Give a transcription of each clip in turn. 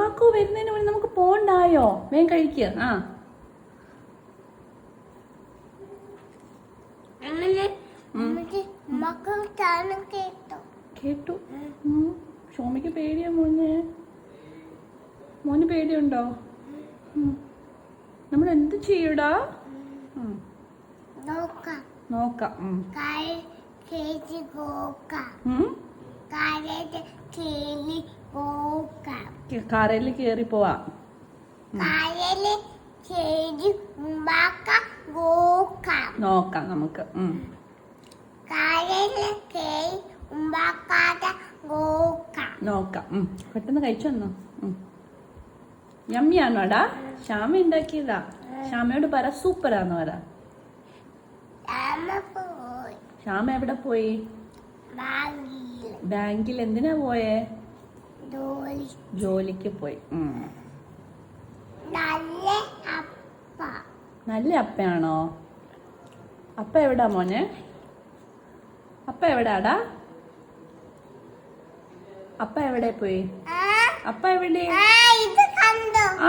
ഉമ്മാക്കോ വരുന്നതിന് മുന്നേ നമുക്ക് പോണ്ടായോ? വേഗം കഴിക്കുക. ആ കേട്ടു. ഷോമിക്ക് പേടിയാ മോനെ. മോന് പേടിയുണ്ടോ? നമ്മൾ എന്ത് ചെയ്യൂടാ? നോക്കാം. കാറയിൽ കേറി പോവാ. നോക്കാം നമുക്ക്. നോക്കാം. പെട്ടെന്ന് കഴിച്ചു വന്നോ. യമ്മിയാണോടാ? ശ്യാമ ഉണ്ടാക്കിയതാ. ശ്യാമയോട് പറ സൂപ്പറാന്ന് പറ. ശ്യാമ എവിടെ പോയി? ബാങ്കിൽ. എന്തിനാ പോയേ? ജോലിക്ക് പോയി. നല്ല അപ്പയാണോ? അപ്പ എവിടാ മോനെ? അപ്പ എവിടാടാ? അപ്പ എവിടെ പോയി? അപ്പ എവിടെ?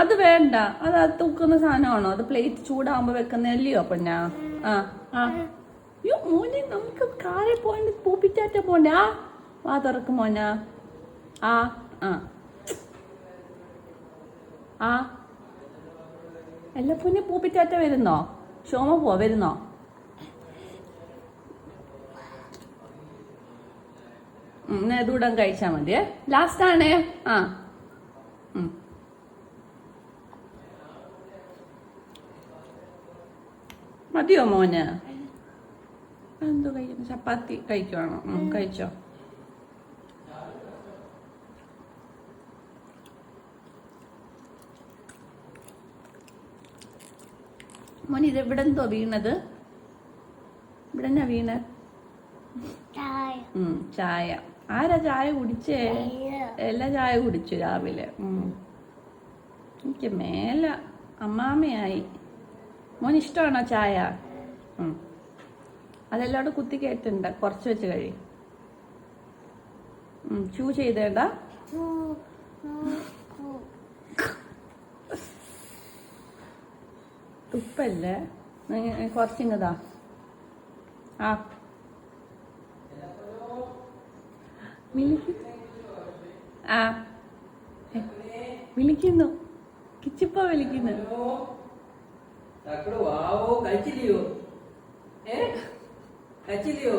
അത് വേണ്ട. അത് തൂക്കുന്ന സാധനമാണോ? അത് പ്ലേറ്റ് ചൂടാവുമ്പോ വെക്കുന്നല്ലയോ പൊന്നാ? മോനെ നമുക്ക് കാറിൽ പോയിട്ട് പൂപ്പിറ്റാറ്റ പോണ്ടേ? വാ തുറക്കും മോനാ. എല്ലാ പൊന്നെ പൂപ്പിറ്റാറ്റ വരുന്നോ? ഷോമ പോവാ വരുന്നോ? നേതൂടം കഴിച്ചാ മതിയേ. ലാസ്റ്റ് ആണേ. മതിയോ മോന്? എന്തോ കഴിക്കുന്നു? ചപ്പാത്തി കഴിക്കുവാണോ? കഴിച്ചോ. മോന് ഇത് എവിടെ എന്തോ വീണത്? ഇവിടെ എന്നാ വീണ്? ചായ. ആരാ ചായ കുടിച്ചേ? എല്ലാ ചായ കുടിച്ചു രാവിലെ. എനിക്ക് മേല അമ്മാമയായി. മോന് ഇഷ്ടമാണോ ചായ? അതെല്ലാവരും കുത്തി കേട്ടുണ്ട്. കുറച്ച് വെച്ച് കഴി. ചൂ ചെയ്തേടാ. തുപ്പല്ലേ? കുറച്ചിങ്ങതാ. വിളിക്കുന്നു. കിച്ചിപ്പ വിളിക്കുന്നു. കഴിച്ചില്ലയോ?